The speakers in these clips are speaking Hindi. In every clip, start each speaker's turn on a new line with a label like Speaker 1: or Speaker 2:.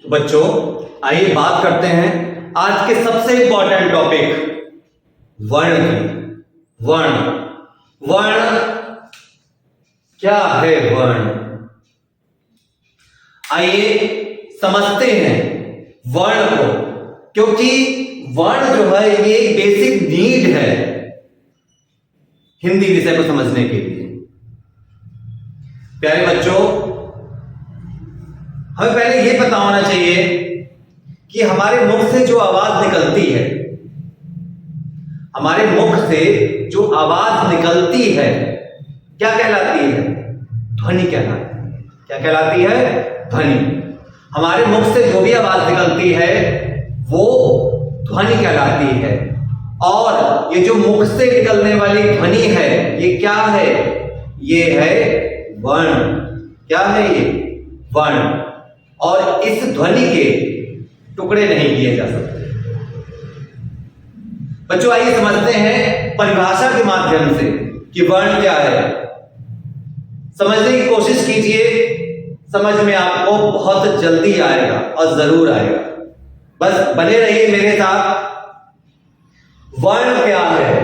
Speaker 1: तो बच्चों आइए बात करते हैं आज के सबसे इंपॉर्टेंट टॉपिक वर्ण की। वर्ण वर्ण क्या है? वर्ण आइए समझते हैं वर्ण को, क्योंकि वर्ण जो है ये एक बेसिक नीड है हिंदी विषय को समझने के लिए। प्यारे बच्चों, हमें पहले यह पता होना चाहिए कि हमारे मुख से जो आवाज निकलती है, हमारे मुख से जो आवाज निकलती है क्या कहलाती है? ध्वनि कहलाती है। क्या कहलाती है? ध्वनि। हमारे मुख से जो भी आवाज निकलती है वो ध्वनि कहलाती है। और ये जो मुख से निकलने वाली ध्वनि है ये क्या है? ये है वर्ण। क्या है ये? वर्ण। और इस ध्वनि के टुकड़े नहीं किए जा सकते। बच्चों आइए समझते हैं परिभाषा के माध्यम से कि वर्ण क्या है। समझने की कोशिश कीजिए, समझ में आपको बहुत जल्दी आएगा और जरूर आएगा। बस बने रहिए मेरे साथ। वर्ण क्या है?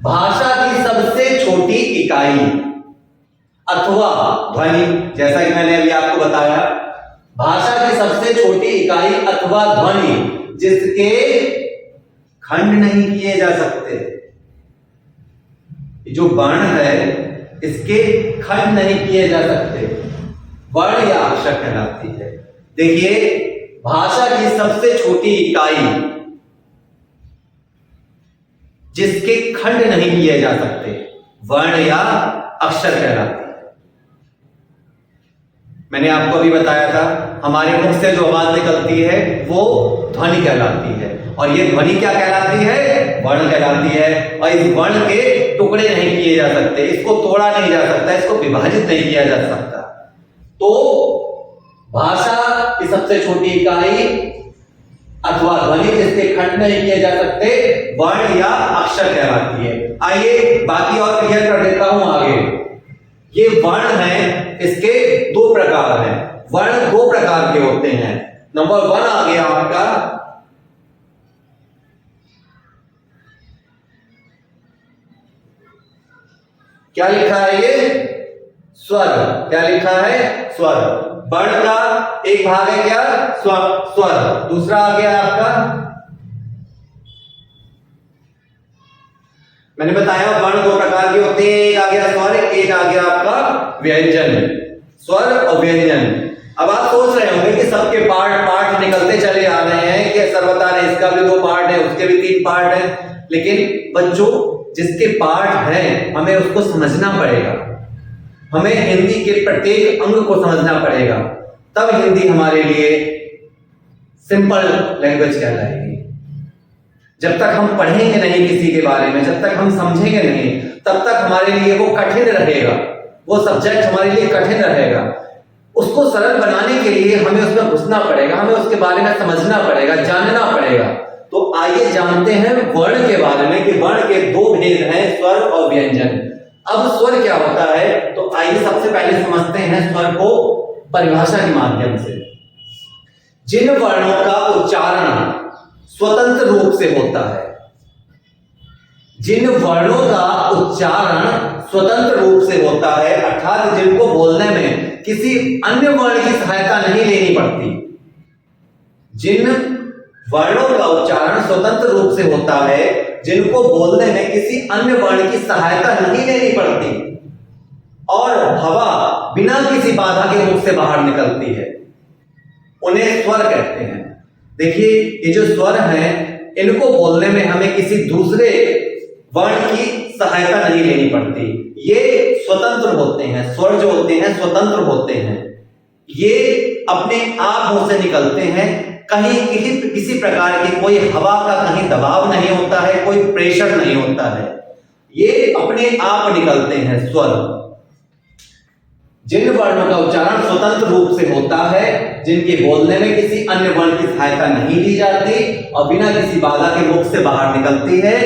Speaker 1: भाषा की सबसे छोटी इकाई अथवा ध्वनि। जैसा कि मैंने अभी आपको बताया, भाषा की सबसे छोटी इकाई अथवा ध्वनि जिसके खंड नहीं किए जा सकते। जो वर्ण है इसके खंड नहीं किए जा सकते, वर्ण या अक्षर कहलाती है। देखिए, भाषा की सबसे छोटी इकाई जिसके खंड नहीं किए जा सकते वर्ण या अक्षर कहलाती है। मैंने आपको अभी बताया था हमारे मुख से जो आवाज निकलती है वो ध्वनि कहलाती है। और ये ध्वनि क्या कहलाती है? वर्ण कहलाती है। और इस वर्ण के टुकड़े नहीं किए जा सकते, इसको तोड़ा नहीं जा सकता, इसको विभाजित नहीं किया जा सकता। तो भाषा की सबसे छोटी इकाई अथवा ध्वनि जिसके खंड नहीं किए जा सकते वर्ण या अक्षर कहलाती है। आइए बाकी और क्लियर कर देता हूं आगे। ये वर्ण है, इसके दो प्रकार हैं। वर्ण दो प्रकार के होते हैं। नंबर 1 आ गया आपका क्या लिखा है? ये स्वर। क्या लिखा है? स्वर। वर्ण का एक भाग है क्या? स्वर। दूसरा आ गया आपका, मैंने बताया वर्ण दो प्रकार के होते हैं। एक आ गया स्वर, एक आ गया आपका व्यंजन। स्वर और व्यंजन। अब आप सोच रहे होंगे कि सबके पार्ट निकलते चले आ रहे हैं कि सर्वथा ने इसका भी 2 पार्ट है, उसके भी 3 पार्ट है। लेकिन बच्चों, जिसके पार्ट हैं हमें उसको समझना पड़ेगा। हमें हिंदी के प्रत्येक अंग को समझना पड़ेगा, तब हिंदी हमारे लिए सिंपल लैंग्वेज कहलाएगी। जब तक हम पढ़ेंगे नहीं किसी के बारे में, जब तक हम समझेंगे नहीं, तब तक हमारे लिए वो कठिन रहेगा, वो सब्जेक्ट हमारे लिए कठिन रहेगा। उसको सरल बनाने के लिए हमें उसमें घुसना पड़ेगा, हमें उसके बारे में समझना पड़ेगा, जानना पड़ेगा। तो आइए जानते हैं वर्ण के बारे में कि वर्ण के 2 भेद हैं, स्वर और व्यंजन। अब स्वर क्या होता है? तो आइए सबसे पहले समझते हैं स्वर को परिभाषा के माध्यम से। जिन वर्णों का उच्चारण स्वतंत्र रूप से होता है, जिन वर्णों का उच्चारण स्वतंत्र रूप से होता है, अर्थात जिनको बोलने में किसी अन्य वर्ण की सहायता नहीं लेनी पड़ती, जिन वर्णों का उच्चारण स्वतंत्र रूप से होता है, जिनको बोलने में किसी अन्य वर्ण की सहायता नहीं लेनी पड़ती और हवा बिना किसी बाधा के मुख से बाहर निकलती है, उन्हें स्वर कहते हैं। देखिए, ये जो स्वर हैं इनको बोलने में हमें किसी दूसरे वर्ण की सहायता नहीं लेनी पड़ती। ये स्वतंत्र होते हैं। स्वर जो होते हैं स्वतंत्र होते हैं। ये अपने आप मुंह से निकलते हैं। कहीं किसी प्रकार की कोई हवा का कहीं दबाव नहीं होता है, कोई प्रेशर नहीं होता है, ये अपने आप निकलते हैं स्वर। जिन वर्णों का उच्चारण स्वतंत्र रूप से होता है, जिनके बोलने में किसी अन्य वर्ण की सहायता नहीं ली जाती और बिना किसी बाधा के मुख से बाहर निकलती है,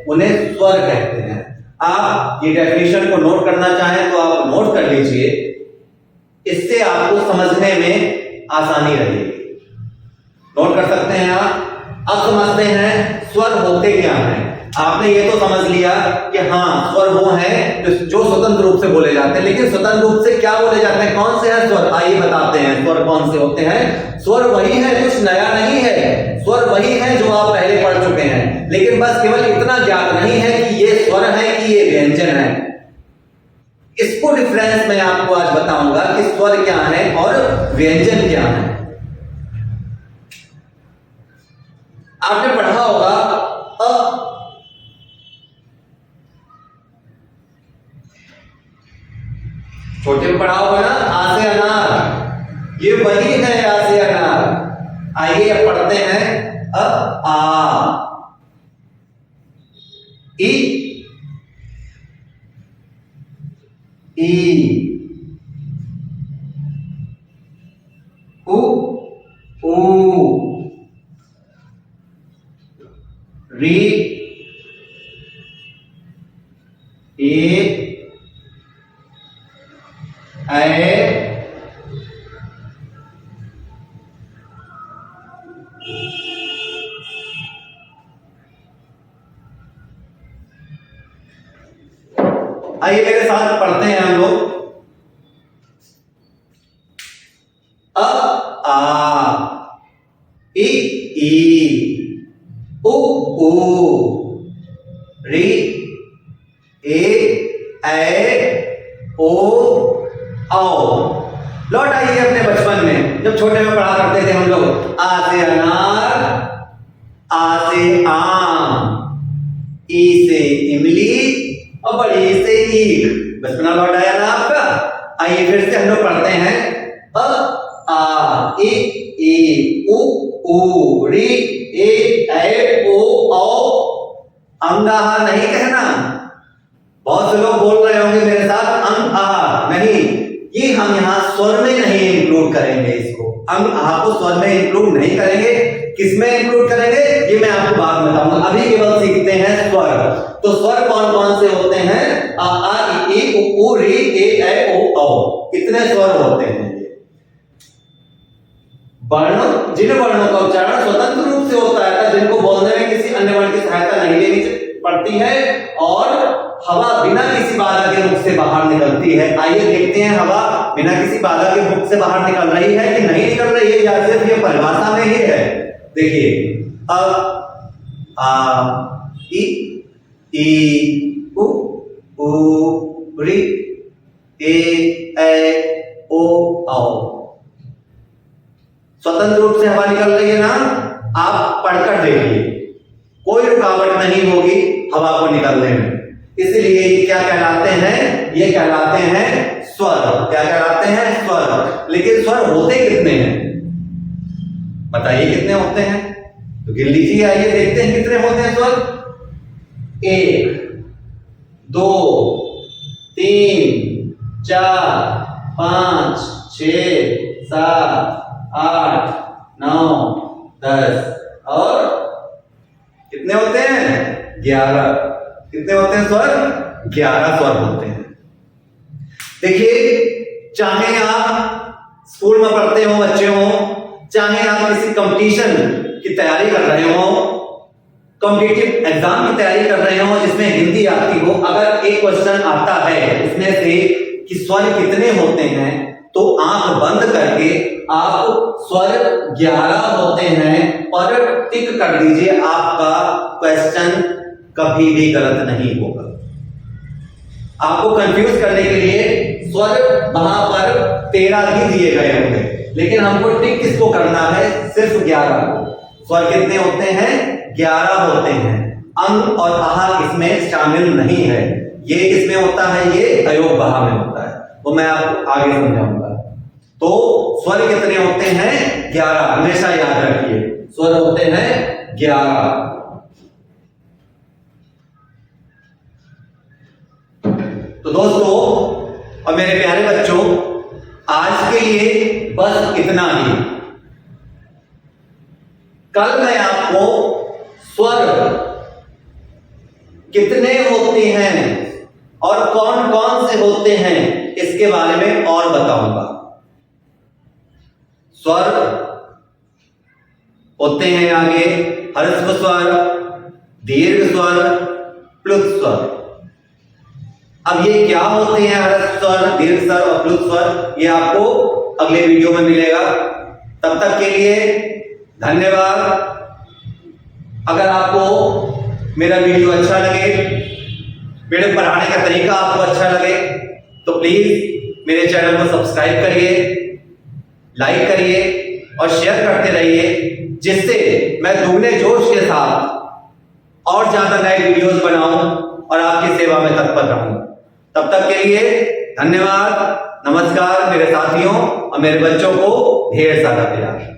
Speaker 1: उन्हें स्वर कहते हैं। आप ये डेफिनेशन को नोट करना चाहें तो आप नोट कर लीजिए, इससे आपको समझने में आसानी रहेगी। नोट कर सकते हैं आप। अब समझते हैं स्वर होते क्या हैं। आपने ये तो समझ लिया कि हाँ स्वर वो हैं जो स्वतंत्र रूप से बोले जाते हैं, लेकिन स्वतंत्र रूप से क्या बोले जाते हैं, कौन से हैं स्वर, आइए बताते हैं स्वर कौन से होते हैं। स्वर वही है, कुछ नया नहीं है, स्वर वही है जो आप पहले पढ़ चुके हैं, लेकिन बस केवल इतना ज्ञात नहीं है कि ये स्वर है कि ये व्यंजन है। इसको डिफरेंस मैं आपको आज बताऊंगा कि स्वर क्या है और व्यंजन क्या है। आपने पढ़ा होगा छोटे में पढ़ा होगा ना, आ से अनार, ये वही है आ से अनार। आइए अब पढ़ते हैं आ, ई, उ, री, ए, आइए मेरे साथ पढ़ते हैं हम लोग। अ, आ, ई, उ, री, ओ, लौट आइए अपने बचपन में, जब छोटे में पढ़ा करते थे हम लोग। आ से अनार, आ से आम, ई से इमली और बड़ी से ईख। बचपना लौट आया ना आपका। आइए फिर से हम लोग पढ़ते हैं। अ, आ, ई, उ, री, ए, ओ, अंगाहा नहीं कहना। बहुत से लोग बोल रहे होंगे मेरे साथ अंग आहा नहीं, ये हम यहाँ स्वर में नहीं इंक्लूड करेंगे। इसको अंग आहा को स्वर में इंक्लूड नहीं करेंगे। किसमें इंक्लूड करेंगे ये मैं आपको बाद में बताऊंगा। अभी केवल सीखते हैं स्वर। तो स्वर कौन कौन से होते हैं, आ, ई, उ, री, ए, ओ, कितने स्वर होते हैं। वर्ण, जिन वर्णों का उच्चारण स्वतंत्र रूप से होता है, जिनको बोलने में किसी अन्य वर्ण की सहायता नहीं लेनी पड़ती है और हवा बिना किसी बाधा के मुख से बाहर निकलती है। आइए देखते हैं हवा बिना किसी बाधा के मुख से बाहर निकल रही है कि नहीं निकल रही है, या सिर्फ ये परिभाषा में ही है। देखिए अ, आ, ई, उ, री, ए, ओ, स्वतंत्र रूप से हवा निकल रही है ना। आप पढ़कर देखिए, कोई रुकावट नहीं होगी हवा को निकलने में। इसलिए ये क्या कहलाते हैं, ये कहलाते हैं स्वर। क्या कहलाते हैं, स्वर। लेकिन स्वर होते कितने हैं बताइए, कितने होते हैं तो गिन लीजिए। आइए देखते हैं कितने होते हैं स्वर। 1, 2, 3, 4, 5, 6, 7, 8, 9, 10 और कितने होते हैं 11। कितने होते हैं स्वर, 11 स्वर होते हैं। देखिए चाहे आप स्कूल में पढ़ते हो बच्चे हो, चाहे आप किसी कंपटीशन की तैयारी कर रहे हो, कॉम्पिटिटिव एग्जाम की तैयारी कर रहे हो जिसमें हिंदी आती हो, अगर एक क्वेश्चन आता है उसमें से कि स्वर कितने होते हैं, तो आंख बंद करके आप स्वर 11 होते हैं और टिक कर दीजिए। आपका क्वेश्चन कभी भी गलत नहीं होगा। आपको कंफ्यूज करने के लिए स्वर वहां पर 13 भी दिए गए होंगे, लेकिन हमको टिक किसको करना है, सिर्फ 11 को। स्वर कितने होते हैं, 11 होते हैं। अंग और आहा इसमें शामिल नहीं है। ये किसमें होता है, ये अयोग बहा में होता है, वो मैं आपको आगे समझाऊंगा। तो स्वर कितने होते हैं, 11। हमेशा याद रखिए स्वर होते हैं 11। तो दोस्तों और मेरे प्यारे बच्चों, आज के लिए बस इतना ही। कल मैं आपको स्वर कितने होते हैं और कौन कौन से होते हैं इसके बारे में और बताऊंगा। स्वर होते हैं आगे ह्रस्व स्वर, दीर्घ स्वर, प्लुत स्वर। अब ये क्या होते हैं ह्रस्व स्वर, दीर्घ स्वर और प्लुत स्वर, ये आपको अगले वीडियो में मिलेगा। तब तक के लिए धन्यवाद। अगर आपको मेरा वीडियो अच्छा लगे, मेरे पढ़ाने का तरीका आपको अच्छा लगे, तो प्लीज मेरे चैनल को सब्सक्राइब करिए, लाइक करिए और शेयर करते रहिए, जिससे मैं दुगने जोश के साथ और ज्यादा नए वीडियोस बनाऊं और आपकी सेवा में तत्पर रहूं। तब तक के लिए धन्यवाद, नमस्कार मेरे साथियों और मेरे बच्चों को ढेर सारा प्यार।